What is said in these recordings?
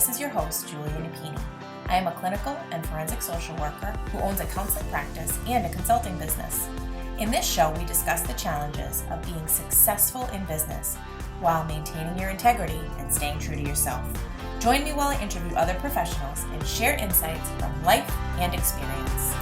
this is your host, Julia Napini. I am a clinical and forensic social worker who owns a counseling practice and a consulting business. In this show, we discuss the challenges of being successful in business while maintaining your integrity and staying true to yourself. Join me while I interview other professionals and share insights from life and experience.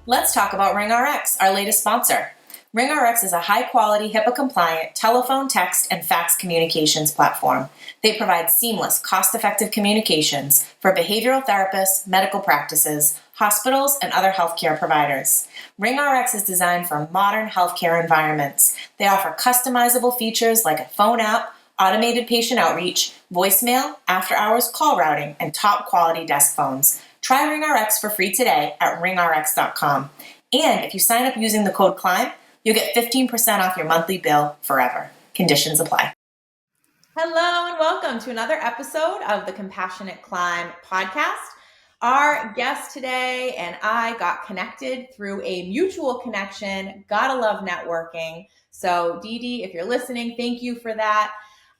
Let's talk about RingRx, our latest sponsor. RingRx is a high-quality, HIPAA-compliant telephone, text, and fax communications platform. They provide seamless, cost-effective communications for behavioral therapists, medical practices, hospitals, and other healthcare providers. RingRx is designed for modern healthcare environments. They offer customizable features like a phone app, automated patient outreach, voicemail, after-hours call routing, and top-quality desk phones. Try RingRx for free today at ringrx.com. And if you sign up using the code CLIMB, you'll get 15% off your monthly bill forever. Conditions apply. Hello and welcome to another episode of the Compassionate Climb podcast. Our guest today and I got connected through a mutual connection. Gotta love networking. So Dee Dee, if you're listening, thank you for that.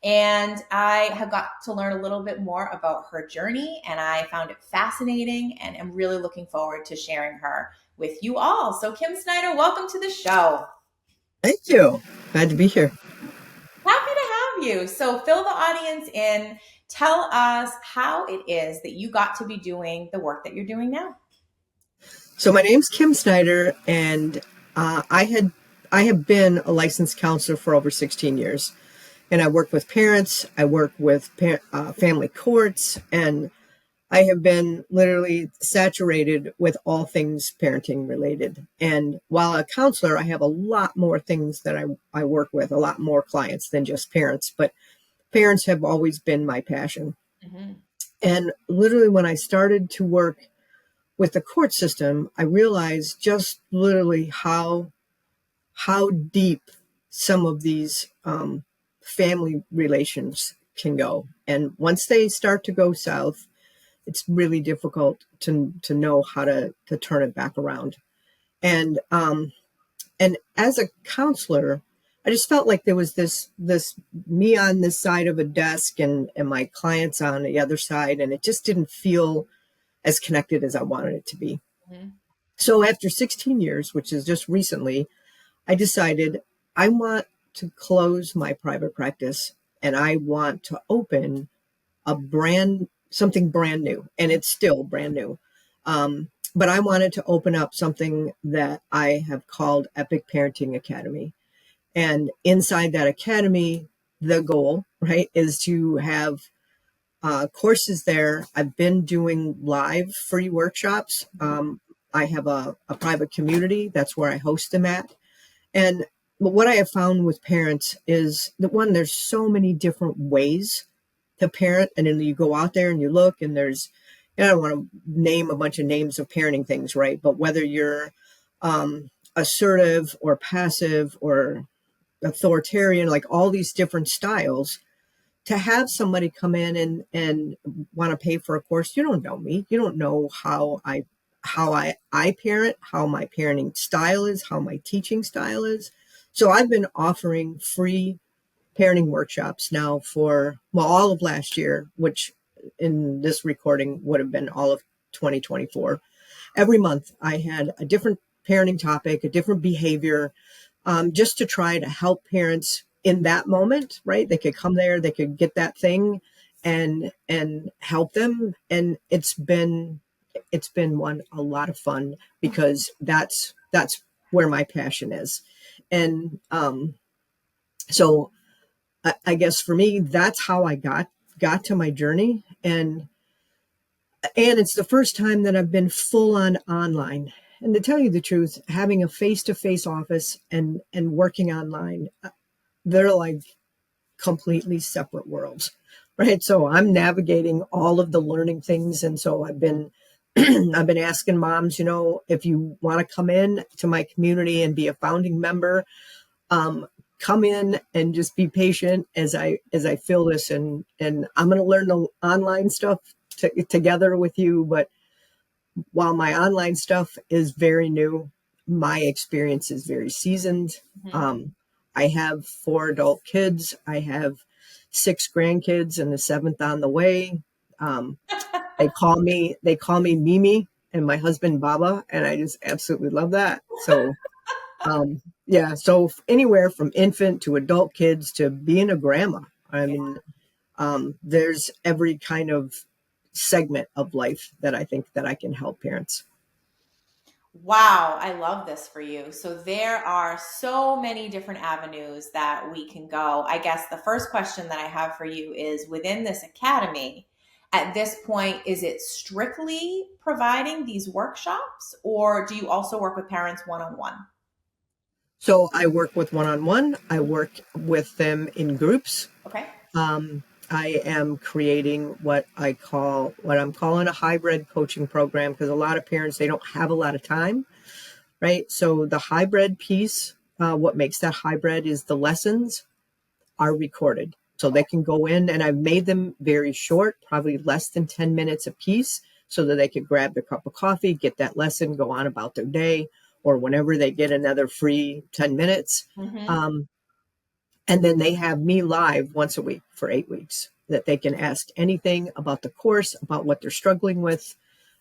And I have got to learn a little bit more about her journey, and I found it fascinating and am really looking forward to sharing her with you all. So Kim Snyder, welcome to the show. Thank you. Glad to be here. Happy to have you. So fill the audience in. Tell us how it is that you got to be doing the work that you're doing now. So my name's Kim Snyder, and I have been a licensed counselor for over 16 years. And I work with parents, I work with family courts, and I have been literally saturated with all things parenting related. And while a counselor, I have a lot more things that I work with, a lot more clients than just parents. But parents have always been my passion. Mm-hmm. And literally when I started to work with the court system, I realized just literally how deep some of these family relations can go. And once they start to go south, it's really difficult to know how to turn it back around. And as a counselor, I just felt like there was this me on this side of a desk and my clients on the other side, and it just didn't feel as connected as I wanted it to be. Mm-hmm. So after 16 years, which is just recently, I decided I want to close my private practice and I want to open something brand new, and it's still brand new. But I wanted to open up something that I have called Epic Parenting Academy. And inside that academy, the goal, right, is to have courses there. I've been doing live free workshops. I have a private community. That's where I host them at. But what I have found with parents is that, one, there's so many different ways to parent. And then you go out there and you look, and there's, I don't want to name a bunch of names of parenting things, right? But whether you're assertive or passive or authoritarian, like all these different styles, to have somebody come in and want to pay for a course, you don't know me. You don't know how I parent, how my parenting style is, how my teaching style is. So I've been offering free parenting workshops now for, all of last year, which in this recording would have been all of 2024. Every month I had a different parenting topic, a different behavior, just to try to help parents in that moment, right? They could come there, they could get that thing and help them. And it's been a lot of fun, because that's where my passion is. And so I guess for me, that's how I got to my journey. And it's the first time that I've been full on online. And to tell you the truth, having a face-to-face office and working online, they're like completely separate worlds, right? So I'm navigating all of the learning things. And so I've been asking moms, if you want to come in to my community and be a founding member, come in and just be patient as I fill this, and I'm going to learn the online stuff together with you. But while my online stuff is very new, my experience is very seasoned. Mhm. Um, I have 4 adult kids. I have 6 grandkids and the seventh on the way. Um, they call me Mimi and my husband Baba, and I just absolutely love that. So yeah, so anywhere from infant to adult kids to being a grandma. I Yeah. mean, there's every kind of segment of life that I think that I can help parents. Wow, I love this for you. So there are so many different avenues that we can go. I guess the first question that I have for you is within this academy, at this point, is it strictly providing these workshops or do you also work with parents one on one? So I work with one-on-one. I work with them in groups. Okay. I am creating what I'm calling a hybrid coaching program because a lot of parents, they don't have a lot of time, right? So the hybrid piece, what makes that hybrid is the lessons are recorded. So they can go in, and I've made them very short, probably less than 10 minutes a piece, so that they could grab their cup of coffee, get that lesson, go on about their day, or whenever they get another free 10 minutes. Mm-hmm. Um, and then they have me live once a week for 8 weeks that they can ask anything about the course, about what they're struggling with.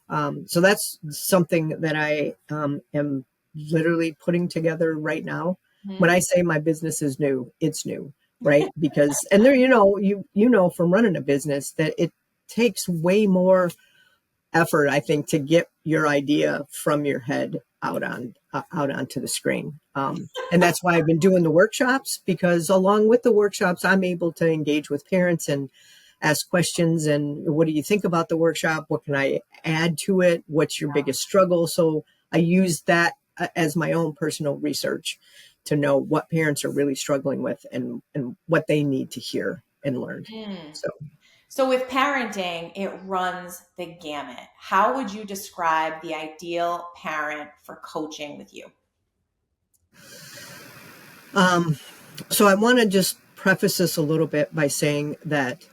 So that's something that I am literally putting together right now. When I say my business is new, it's new, right? Because and there, you know from running a business that it takes way more effort, I think, to get your idea from your head out onto the screen. And that's why I've been doing the workshops, because along with the workshops, I'm able to engage with parents and ask questions. And what do you think about the workshop? What can I add to it? What's your biggest struggle? So I use that as my own personal research to know what parents are really struggling with and what they need to hear and learn. Mm. So So with parenting, it runs the gamut. How would you describe the ideal parent for coaching with you? um, So I want to just preface this a little bit by saying that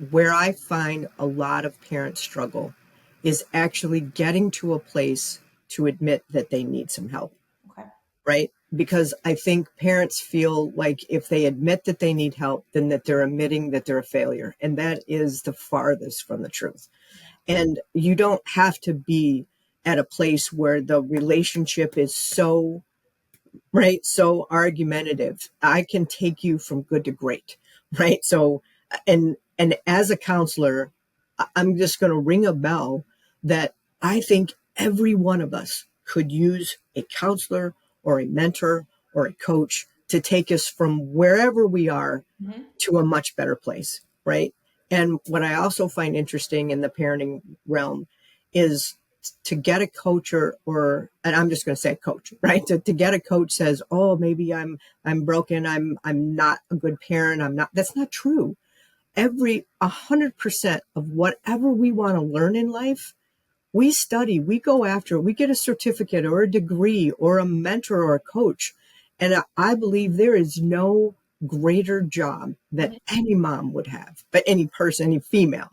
where I find a lot of parents struggle is actually getting to a place to admit that they need some help, Okay. right? Because I think parents feel like if they admit that they need help, then that they're admitting that they're a failure. And that is the farthest from the truth. And you don't have to be at a place where the relationship is so right? So argumentative. I can take you from good to great, right? So, and as a counselor, I'm just going to ring a bell that I think every one of us could use a counselor or a mentor or a coach to take us from wherever we are Mhm. to a much better place, right? And what I also find interesting in the parenting realm is to get a coach or and I'm just going to say coach, right? To get a coach says, "Oh, maybe I'm broken. I'm not a good parent. I'm not." That's not true. 100% of whatever we want to learn in life, we study, we go after it, we get a certificate or a degree or a mentor or a coach. And I believe there is no greater job that Mhm. any mom would have, but any person, any female,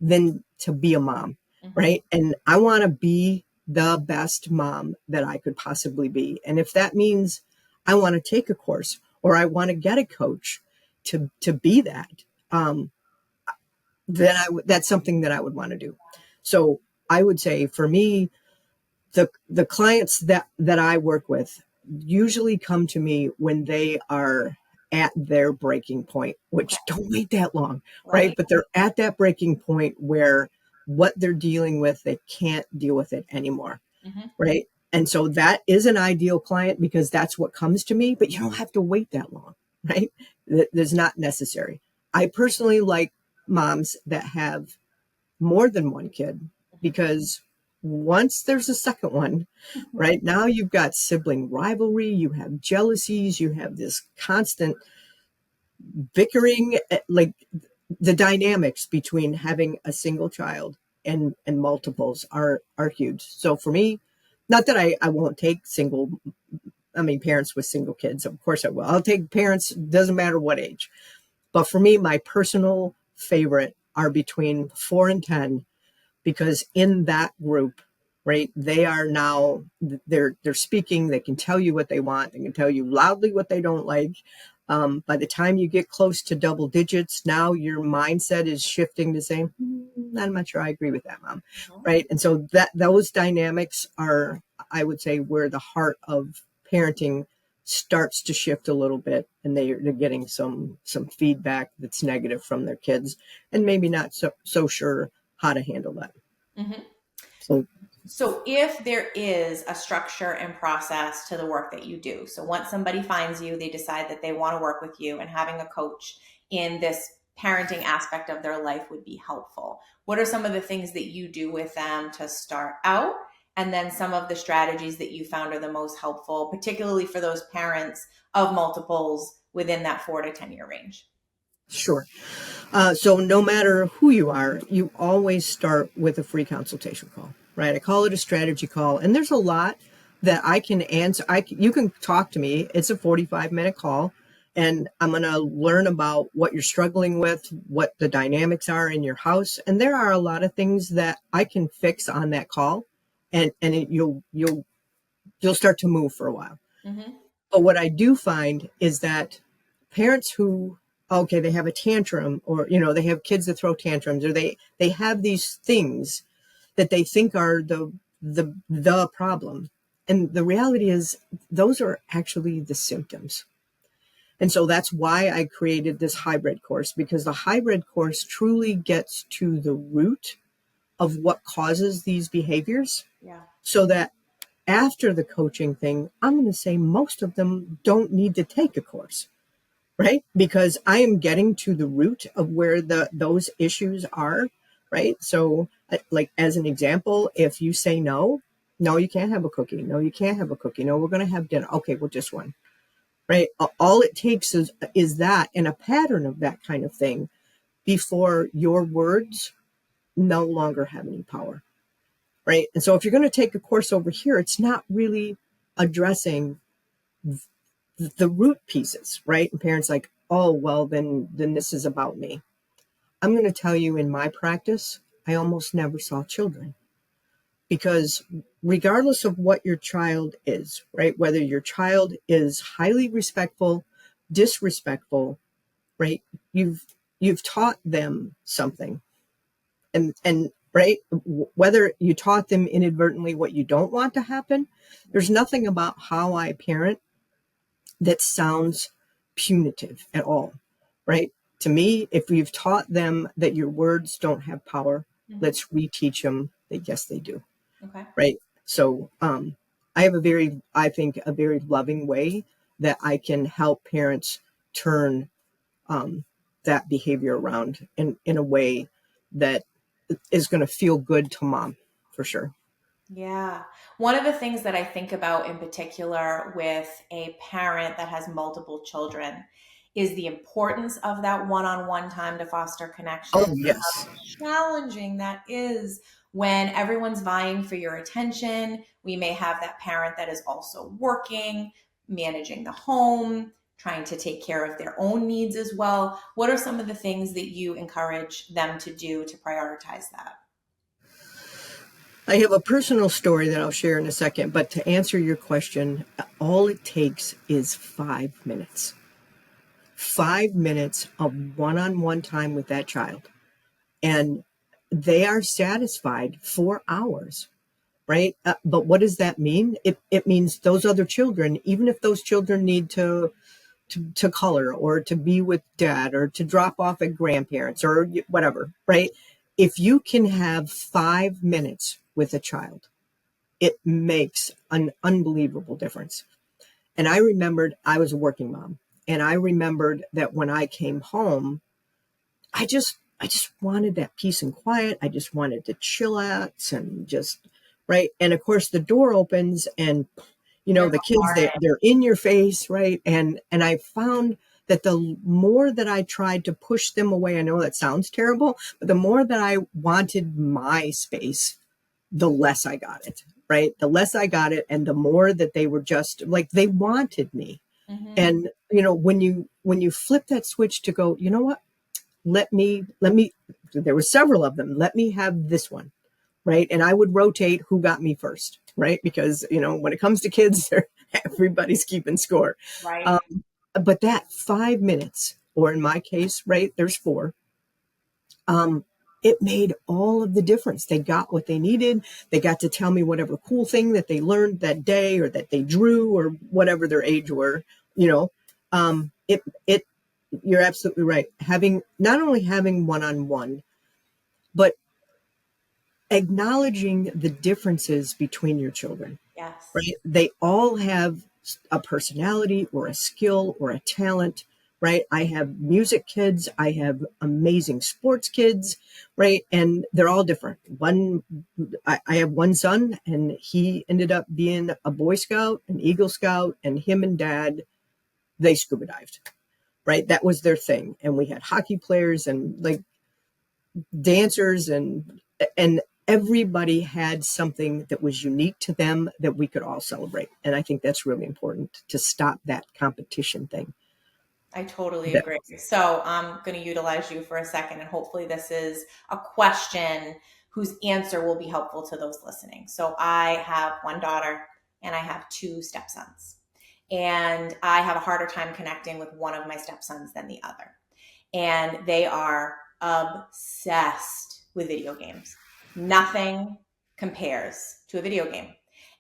than to be a mom, Mhm. right? And I want to be the best mom that I could possibly be. And if that means I want to take a course or I want to get a coach to be that, um, then that's something that I would want to do. So I would say for me, the clients that I work with usually come to me when they are at their breaking point, Okay. which don't wait that long, right? Right. But they're at that breaking point where what they're dealing with, they can't deal with it anymore, Mhm. right? And so that is an ideal client because that's what comes to me, but you don't have to wait that long, right? That's not necessary. I personally like moms that have more than one kid because once there's a second one, right now you've got sibling rivalry, you have jealousies, you have this constant bickering, like the dynamics between having a single child and multiples are huge. So for me, not that I won't take parents with single kids. Of course I will. I'll take parents, doesn't matter what age. But for me, my personal favorite are between 4 and 10 because in that group right? They are now, they're speaking. They can tell you what they want. They can tell you loudly what they don't like. By the time you get close to double digits, now your mindset is shifting to saying, I'm not sure I agree with that, mom. Right. And so those dynamics are, I would say, where the heart of parenting starts to shift a little bit, and they're getting some feedback that's negative from their kids, and maybe not so sure how to handle that. Mm-hmm. So So if there is a structure and process to the work that you do, so once somebody finds you, they decide that they want to work with you, and having a coach in this parenting aspect of their life would be helpful. What are some of the things that you do with them to start out? And then some of the strategies that you found are the most helpful, particularly for those parents of multiples within that 4 to 10 year range. sure. So no matter who you are, you always start with a free consultation call, right? I call it a strategy call, and there's a lot that I can answer. You can talk to me. It's a 45-minute call, and I'm going to learn about what you're struggling with, what the dynamics are in your house, and there are a lot of things that I can fix on that call, and you'll start to move for a while. Mm-hmm. But what I do find is that parents who, okay, they have a tantrum, or, they have kids that throw tantrums, or they have these things that they think are the problem. And the reality is those are actually the symptoms. And so that's why I created this hybrid course, because the hybrid course truly gets to the root of what causes these behaviors. Yeah. So that after the coaching thing, I'm going to say most of them don't need to take a course, right? Because I am getting to the root of where those issues are, right? So, like as an example, if you say no, you can't have a cookie. No, you can't have a cookie. No, we're going to have dinner. Okay, well, just one, right? All it takes is that, and a pattern of that kind of thing before your words no longer have any power. Right. And so if you're going to take a course over here, it's not really addressing the root pieces, right? And parents like, oh, well, then this is about me. I'm going to tell you, in my practice, I almost never saw children, because regardless of what your child is, right, whether your child is highly respectful, disrespectful, right, you've taught them something. And right, whether you taught them inadvertently what you don't want to happen, there's nothing about how I parent that sounds punitive at all, right? To me, if you've taught them that your words don't have power, Mm-hmm. let's reteach them that yes, they do. Okay. Right. So I have I think, a very loving way that I can help parents turn that behavior around in a way that is going to feel good to mom, for sure. Yeah. One of the things that I think about in particular with a parent that has multiple children is the importance of that one-on-one time to foster connection. Oh, yes. How challenging that is when everyone's vying for your attention. We may have that parent that is also working, managing the home, trying to take care of their own needs as well. What are some of the things that you encourage them to do to prioritize that? I have a personal story that I'll share in a second, but to answer your question, all it takes is 5 minutes. 5 minutes of one-on-one time with that child, and they are satisfied for hours, right? But what does that mean? It means those other children, even if those children need to color, or to be with dad, or to drop off at grandparents, or whatever, right? If you can have 5 minutes with a child, it makes an unbelievable difference. And I remembered I was a working mom, and I remembered that when I came home, I just wanted that peace and quiet. I just wanted to chill out and just, right. And of course the door opens, and the kids, they're in your face, right? And I found that the more that I tried to push them away, I know that sounds terrible, but the more that I wanted my space, the less I got it, right? The less I got it, and the more that they were just like, they wanted me. Mm-hmm. And when you flip that switch to go, you know what? Let me, there were several of them. Let me have this one, right? And I would rotate who got me first, right? Because, when it comes to kids, everybody's keeping score. Right. Um, but that 5 minutes, or in my case, right, there's four, um, it made all of the difference. They got what they needed. They got to tell me whatever cool thing that they learned that day, or that they drew, or whatever their age were, you know. It you're absolutely right. Not only having one-on-one, but acknowledging the differences between your children, Yes. right? They all have a personality or a skill or a talent, right? I have music kids, I have amazing sports kids, right? And they're all different. I have one son, and he ended up being a Boy Scout, an Eagle Scout, and him and dad, they scuba dived, right? That was their thing. And we had hockey players and like dancers, and everybody had something that was unique to them that we could all celebrate. And I think that's really important, to stop that competition thing. I totally That, agree. So I'm going to utilize you for a second, and hopefully, this is a question whose answer will be helpful to those listening. So I have one daughter and I have two stepsons, and I have a harder time connecting with one of my stepsons than the other. And they are obsessed with video games. Nothing compares to a video game.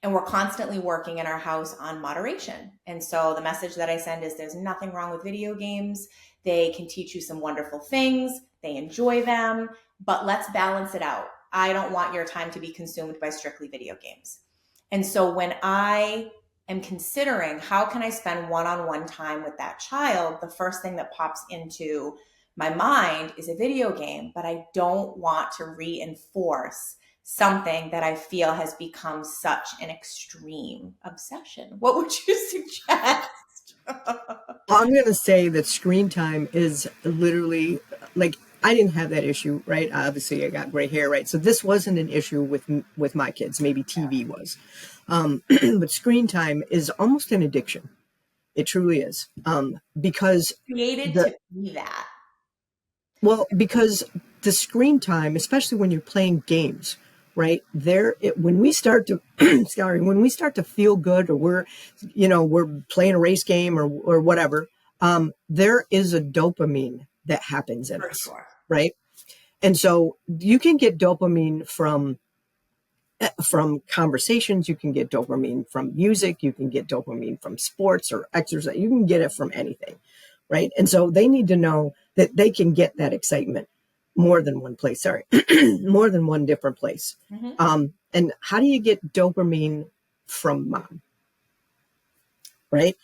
And we're constantly working in our house on moderation. And so the message that I send is there's nothing wrong with video games. They can teach you some wonderful things. They enjoy them, but let's balance it out. I don't want your time to be consumed by strictly video games. And so when I am considering how can I spend one-on-one time with that child, the first thing that pops into my mind is a video game, but I don't want to reinforce something that I feel has become such an extreme obsession. What would you suggest? I'm going to say that screen time is literally, like, I didn't have that issue, right? Obviously, I got gray hair, right? So this wasn't an issue with my kids. Maybe TV was, but screen time is almost an addiction. It truly is, because Created the to be that. because the screen time, especially when you're playing games, right there, when we start to sorry, when we start to feel good, or we're playing a race game, or whatever, there is a dopamine that happens in For us, sure. right? And so you can get dopamine from conversations, you can get dopamine from music, you can get dopamine from sports or exercise, you can get it from anything, right? And so they need to know that they can get that excitement more than one place, sorry, more than one different place. Mm-hmm. And how do you get dopamine from mom, right?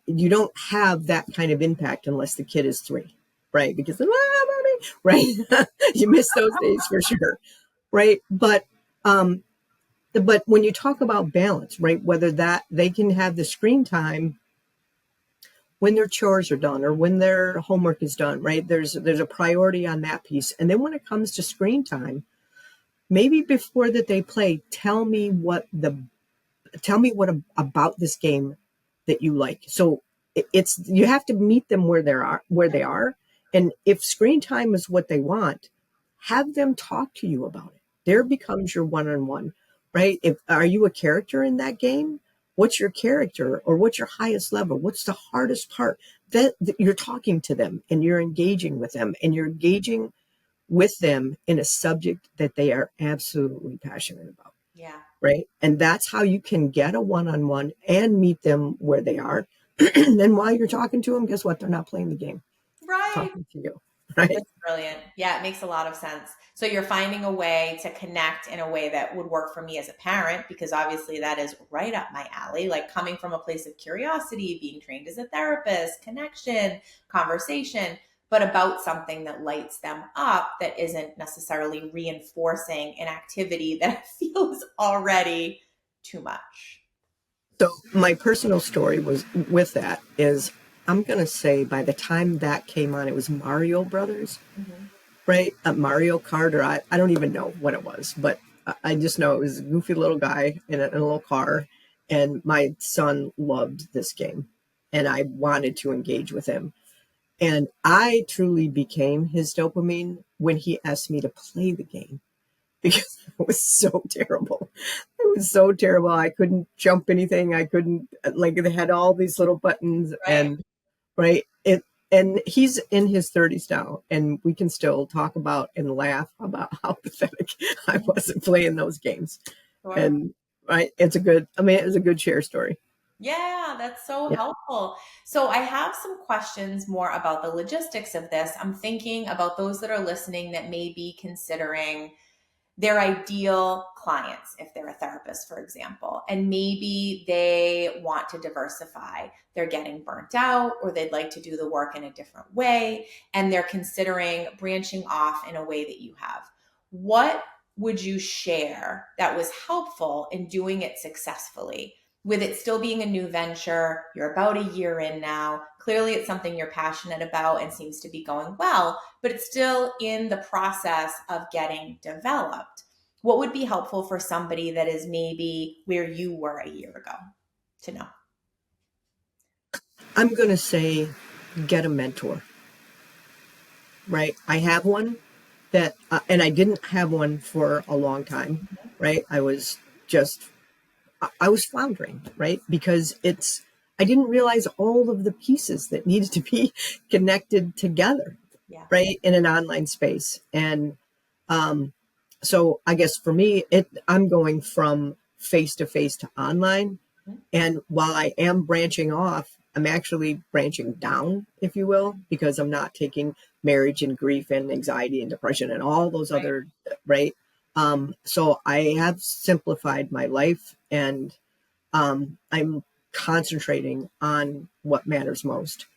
You don't have that kind of impact unless the kid is 3, right? Because right, you miss those days for sure, right? But when you talk about balance, right, whether that they can have the screen time when their chores are done or when their homework is done, right? There's a priority on that piece. And then when it comes to screen time, maybe before that they play, tell me what about this game that you like. So it's, you have to meet them where they are. And if screen time is what they want, have them talk to you about it. There becomes your one-on-one, right? If are you a character in that game? What's your character, or what's your highest level? What's the hardest part? That you're talking to them and you're engaging with them, and you're engaging with them in a subject that they are absolutely passionate about, Yeah. right? And that's how you can get a one-on-one and meet them where they are. And while you're talking to them, guess what? They're not playing the game, Right. talking to you, right? That's brilliant. Yeah, it makes a lot of sense. So you're finding a way to connect in a way that would work for me as a parent, because obviously that is right up my alley. Like coming from a place of curiosity, being trained as a therapist, connection, conversation, but about something that lights them up, that isn't necessarily reinforcing an activity that I feel is already too much. So my personal story was with that is, I'm going to say by the time that came on, it was Mario Brothers, Mm-hmm. right? Mario Kart, or I don't even know what it was, but I just know it was a goofy little guy in a little car. And my son loved this game, and I wanted to engage with him. And I truly became his dopamine when he asked me to play the game. because it was so terrible. It was so terrible. I couldn't jump anything. I couldn't, like, they had all these little buttons Right. and, right. And he's in his 30s now, and we can still talk about and laugh about how pathetic I wasn't playing those games. Sure. And right, it's a good, I mean, it was a good share story. Yeah, that's so Yeah. helpful. So I have some questions more about the logistics of this. I'm thinking about those that are listening that may be considering their ideal clients, if they're a therapist, for example, and maybe they want to diversify. They're getting burnt out, or they'd like to do the work in a different way, and they're considering branching off in a way that you have. What would you share that was helpful in doing it successfully? With it still being a new venture, you're about a year in now. Clearly, it's something you're passionate about and seems to be going well, but it's still in the process of getting developed. What would be helpful for somebody that is maybe where you were a year ago to know? I'm going to say get a mentor, right? I have one that, and I didn't have one for a long time, right? I was just, I was floundering, right? Because I didn't realize all of the pieces that needed to be connected together, Yeah. right? In an online space. And um, so I guess for me, I'm going from face to face to online. Mhm. And while I am branching off, I'm actually branching down, if you will, because I'm not taking marriage and grief and anxiety and depression and all those Right. other, right? So I have simplified my life, and I'm concentrating on what matters most.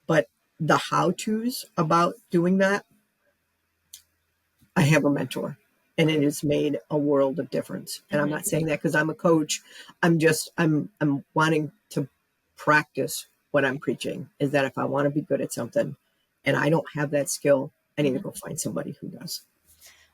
But the how to's about doing that, I have a mentor, and it has made a world of difference. And I'm Mhm. not saying that because I'm a coach. I'm wanting to practice what I'm preaching, is that if I want to be good at something and I don't have that skill, I need to Mhm. go find somebody who does.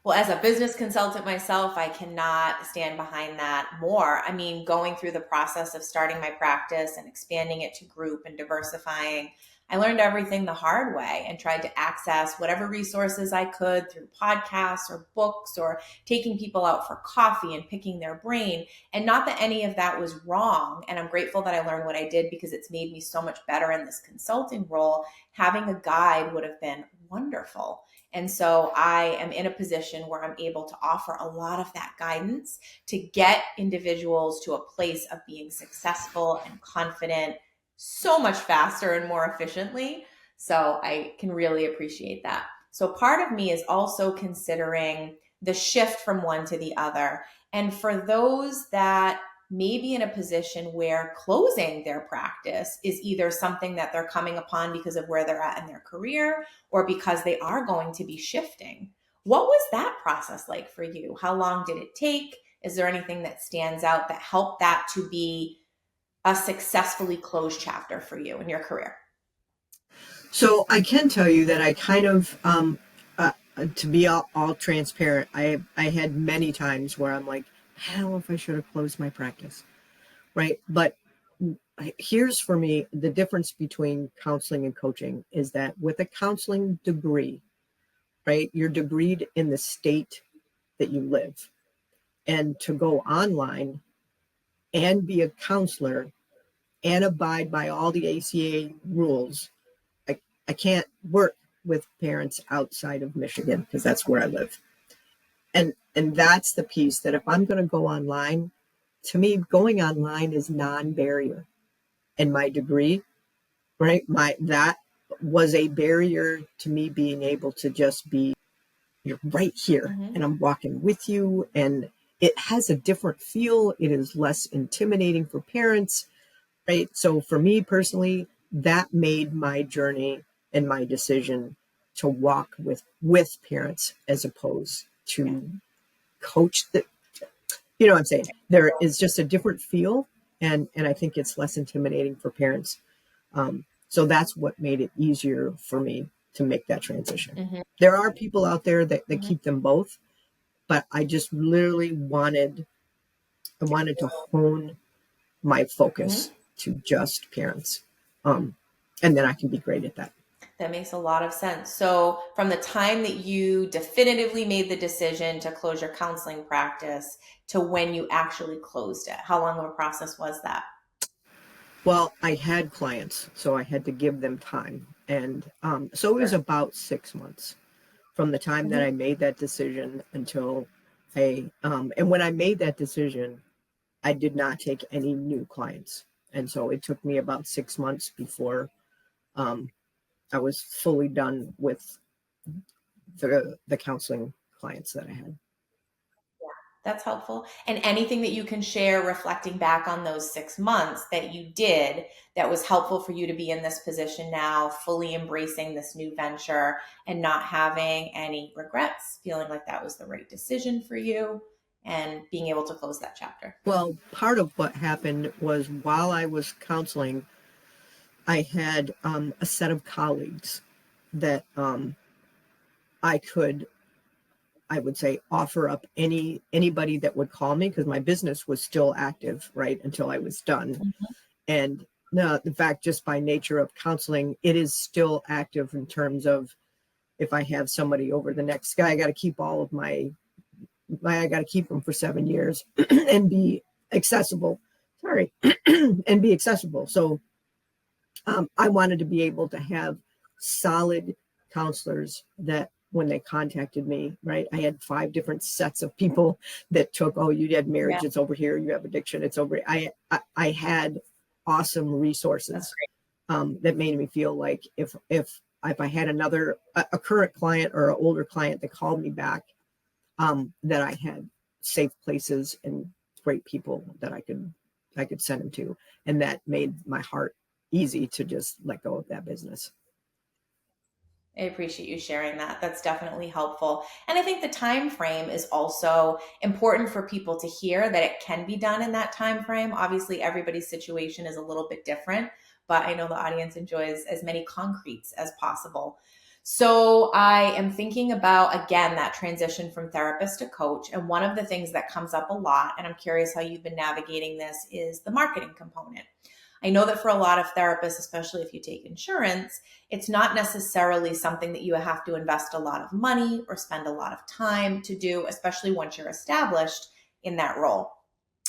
Well, as a business consultant myself, I cannot stand behind that more. I mean, going through the process of starting my practice and expanding it to group and diversifying, I learned everything the hard way and tried to access whatever resources I could through podcasts or books or taking people out for coffee and picking their brain. And not that any of that was wrong. And I'm grateful that I learned what I did because it's made me so much better in this consulting role. Having a guide would have been wonderful. And so I am in a position where I'm able to offer a lot of that guidance to get individuals to a place of being successful and confident so much faster and more efficiently. So I can really appreciate that. So part of me is also considering the shift from one to the other. And for those that may be in a position where closing their practice is either something that they're coming upon because of where they're at in their career or because they are going to be shifting. What was that process like for you? How long did it take? Is there anything that stands out that helped that to be a successfully closed chapter for you in your career? So I can tell you that I kind of, to be all transparent, I had many times where I'm like, I don't know if I should have closed my practice, right? But here's for me the difference between counseling and coaching is that with a counseling degree, right, you're degreed in the state that you live. And to go online and be a counselor and abide by all the ACA rules, I, I can't work with parents outside of Michigan because that's where I live. And that's the piece that if I'm going to go online, to me, going online is non-barrier. And my degree, right, my that was a barrier to me being able to just be, you're right here Mm-hmm. and I'm walking with you, and it has a different feel. It is less intimidating for parents, right? So for me personally, that made my journey and my decision to walk with parents as opposed Yeah. to coach. That, you know what I'm saying? There is just a different feel, and I think it's less intimidating for parents. So that's what made it easier for me to make that transition. Mm-hmm. There are people out there that Mm-hmm. keep them both, but I just literally I wanted to hone my Mm-hmm. focus to just parents. Um, and then I can be great at that. That makes a lot of sense. So, from the time that you definitively made the decision to close your counseling practice to when you actually closed it, how long of a process was that? Well, I had clients, so I had to give them time. And so it was Sure. about 6 months from the time that I Mhm. made that decision until and when I made that decision, I did not take any new clients. And so it took me about 6 months before um, I was fully done with the counseling clients that I had. That's helpful. And anything that you can share reflecting back on those 6 months that you did that was helpful for you to be in this position now, fully embracing this new venture and not having any regrets, feeling like that was the right decision for you and being able to close that chapter. Well, part of what happened was while I was counseling, I had a set of colleagues that I could, I would say, offer up anybody that would call me because my business was still active right until I was done. Mhm. And no, in fact, just by nature of counseling, it is still active in terms of if I have somebody over the next guy, I got to keep all of I got to keep them for 7 years and be accessible. Sorry, and be accessible. So I wanted to be able to have solid counselors that when they contacted me, right, I had 5 different sets of people that took, oh, you had marriage, Yeah, it's over here. You have addiction, it's over here. I had awesome that's resources great. that made me feel like if I had a current client or an older client that called me back, that I had safe places and great people that I could send them to, and that made my heart easy to just let go of that business. I appreciate you sharing that. That's definitely helpful. And I think the time frame is also important for people to hear that it can be done in that time frame. Obviously, everybody's situation is a little bit different, but I know the audience enjoys as many concretes as possible. So I am thinking about again that transition from therapist to coach. And one of the things that comes up a lot, and I'm curious how you've been navigating this, is the marketing component. I know that for a lot of therapists, especially if you take insurance, it's not necessarily something that you have to invest a lot of money or spend a lot of time to do, especially once you're established in that role.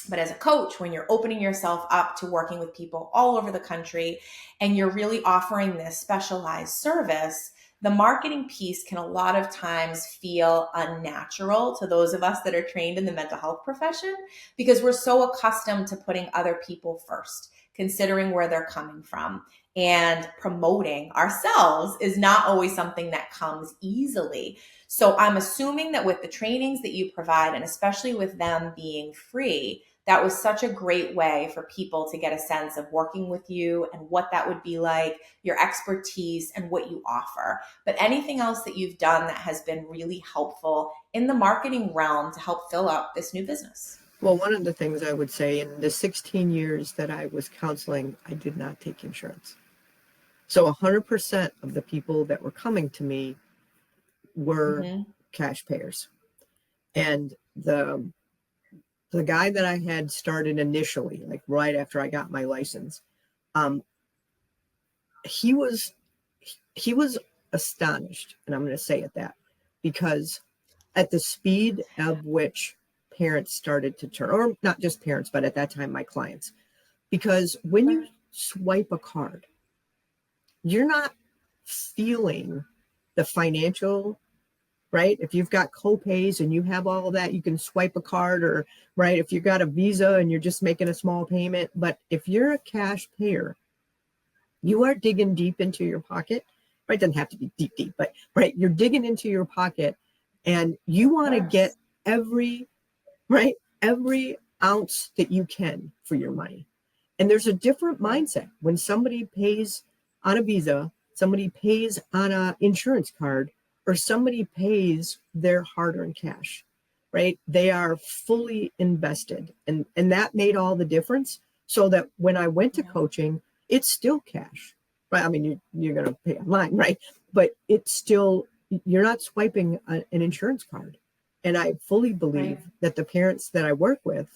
But as a coach, when you're opening yourself up to working with people all over the country and you're really offering this specialized service, the marketing piece can a lot of times feel unnatural to those of us that are trained in the mental health profession because we're so accustomed to putting other people first, considering where they're coming from. And promoting ourselves is not always something that comes easily. So I'm assuming that with the trainings that you provide, and especially with them being free, that was such a great way for people to get a sense of working with you and what that would be like, your expertise, and what you offer. But anything else that you've done that has been really helpful in the marketing realm to help fill up this new business? Well, one of the things I would say in the 16 years that I was counseling, I did not take insurance. So 100% of the people that were coming to me were Mm-hmm. cash payers. And the guy that I had started initially, like right after I got my license, um, he was he was astonished, and I'm going to say it that because at the speed of which parents started to turn, or not just parents, but at that time my clients, because when you swipe a card, you're not feeling the financial, right? If you've got copays and you have all of that, you can swipe a card, or right, if you've got a Visa and you're just making a small payment. But if you're a cash payer, you are digging deep into your pocket, right? It doesn't have to be deep, deep, but right, you're digging into your pocket and you Of want to get course. every, right, every ounce that you can for your money. And there's a different Right. mindset when somebody pays on a Visa, somebody pays on an insurance card, or somebody pays their hard-earned cash, right? They are fully invested. And that made all the difference. So that when I went to Yeah. coaching, it's still cash, right? I mean, you're going to pay online, right? But it's still, you're not swiping an insurance card. And I fully believe Right. that the parents that I work with,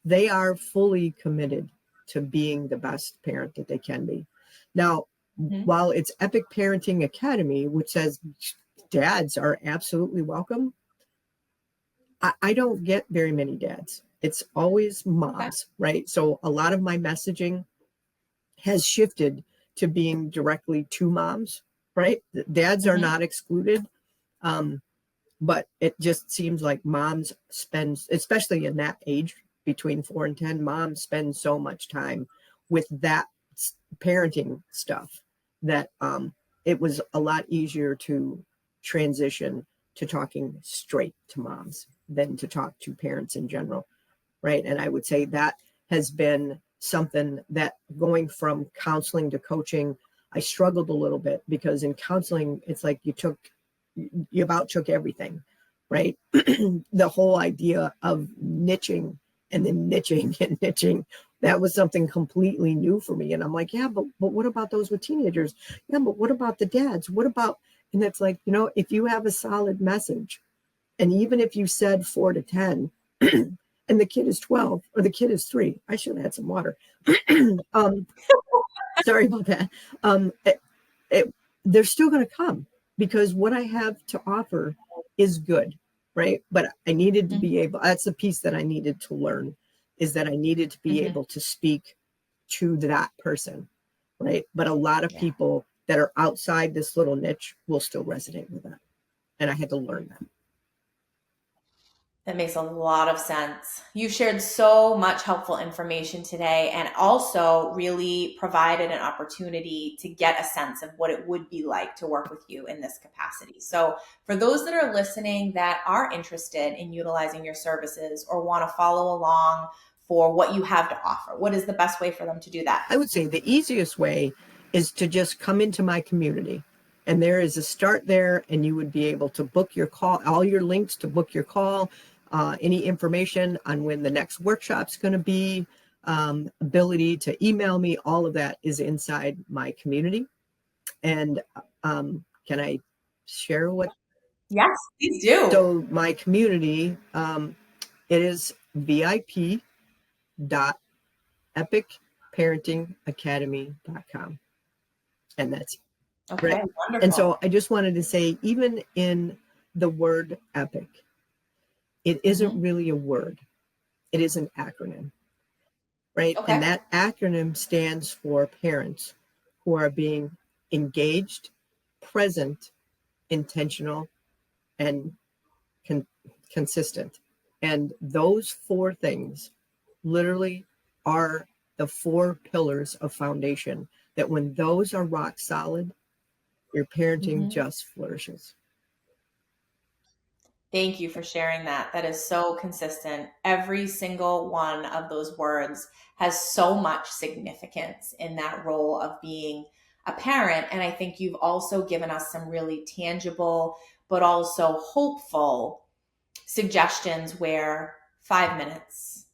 they are fully committed to being the best parent that they can be. Now, Mhm. while it's Epic Parenting Academy, which says dads are absolutely welcome, I don't get very many dads. It's always Okay. moms, right? So a lot of my messaging has shifted to being directly to moms, right? Dads are Mhm. not excluded. Um, but it just seems like moms spend, especially in that age between 4 and 10, moms spend so much time with that parenting stuff that it was a lot easier to transition to talking straight to moms than to talk to parents in general, right? And I would say that has been something that, going from counseling to coaching, I struggled a little bit, because in counseling it's like you about took everything, right? The whole idea of niching and then niching and niching, that was something completely new for me. And I'm like, yeah, but what about those with teenagers? Yeah, but what about the dads? What about, and it's like, if you have a solid message, and even if you said 4 to 10, and the kid is 12 or the kid is 3, I should have had some water. um, Sorry about that. Um, it, it, they're still going to come, because what I have to offer is good, right? But I needed to be Mhm. able, that's the piece that I needed to learn, is that I needed to be Mhm. able to speak to that person, right? But a lot of Yeah. people that are outside this little niche will still resonate with that. And I had to learn that. That makes a lot of sense. You shared so much helpful information today and also really provided an opportunity to get a sense of what it would be like to work with you in this capacity. So, for those that are listening that are interested in utilizing your services or want to follow along for what you have to offer, what is the best way for them to do that? I would say the easiest way is to just come into my community. And there is a start there, and you would be able to book your call, all your links to book your call, any information on when the next workshop's going to be, ability to email me, all of that is inside my community. And can I share what? Yes, please do. So, my community, it is vip.epicparentingacademy.com. And that's right. Okay, And wonderful. so I just wanted to say, even in the word epic, it isn't Hmm. really a word, it is an acronym, right? And Okay. that acronym stands for parents who are being engaged, present, intentional, and con- consistent. And those 4 things literally are the 4 pillars of foundation, that when those are rock solid, your parenting Hmm. just flourishes. Thank you for sharing that. That is so consistent. Every single one of those words has so much significance in that role of being a parent. And I think you've also given us some really tangible, but also hopeful suggestions where 5 minutes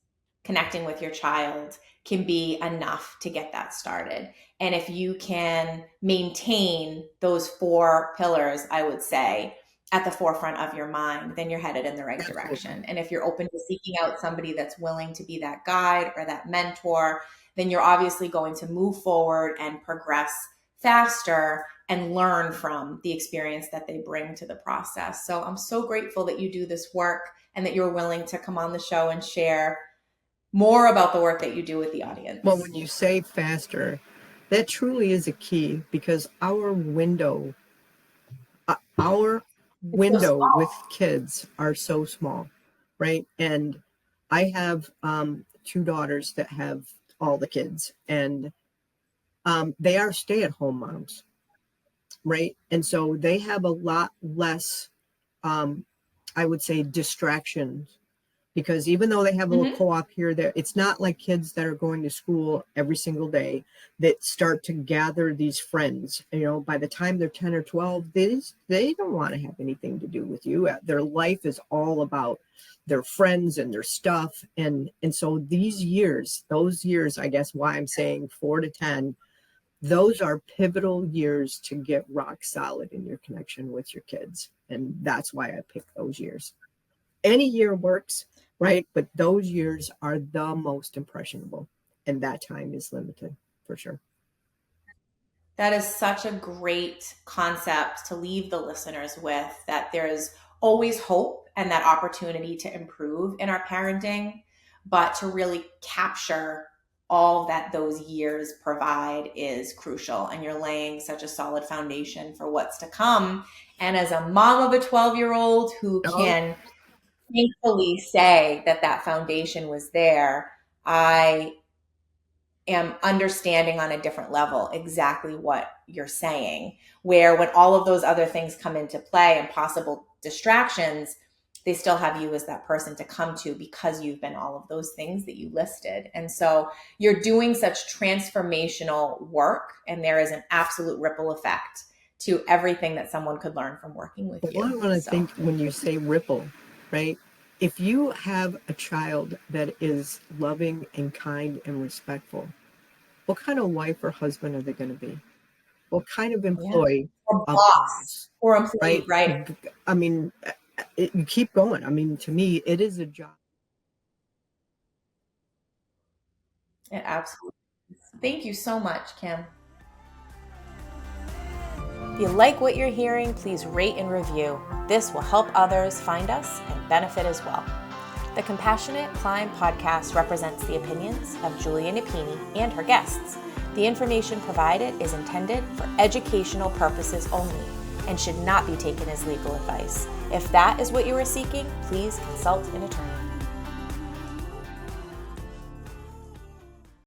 connecting with your child can be enough to get that started. And if you can maintain those 4 pillars, I would say, at the forefront of your mind, then you're headed in the right Absolutely. direction. And if you're open to seeking out somebody that's willing to be that guide or that mentor, then you're obviously going to move forward and progress faster and learn from the experience that they bring to the process. So I'm so grateful that you do this work and that you're willing to come on the show and share more about the work that you do with the Well, audience. when you say faster, that truly is a key, because our It's so window with small. kids are so small, right? And I have 2 daughters that have all the kids, and they are stay-at-home moms, right? And so they have a lot less, um, I would say, distractions, because even though they have a little Mm-hmm. co-op here, there, it's not like kids that are going to school every single day that start to gather these friends. By the time they're 10 or 12, they don't want to have anything to do with you. Their life is all about their friends and their stuff. And so those years, I guess why I'm saying 4 to 10, those are pivotal years to get rock solid in your connection with your kids. And that's why I picked those years. Any year works, right? But those years are the most impressionable, and that time is limited for sure. That is such a great concept to leave the listeners with, that there is always hope and that opportunity to improve in our parenting, but to really capture all that those years provide is crucial. And you're laying such a solid foundation for what's to come. And as a mom of a 12-year-old who Oh, can thankfully say that that foundation was there, I am understanding on a different level exactly what you're saying, where when all of those other things come into play and possible distractions, they still have you as that person to come to because you've been all of those things that you listed. And so you're doing such transformational work, and there is an absolute ripple effect to everything that someone could learn from working with well, I you. want to So think when you say ripple, right? If you have a child that is loving and kind and respectful, what kind of wife or husband are they going to be? What kind of yeah, employee? or A boss boss, or employee, right? right? I mean, you keep going. I mean, to me, it is a job. It absolutely is. Thank you so much, Kim. If you like what you're hearing, please rate and review. This will help others find us and benefit as well. The Compassionate Climb podcast represents the opinions of Julia Napini and her guests. The information provided is intended for educational purposes only and should not be taken as legal advice. If that is what you are seeking, please consult an attorney.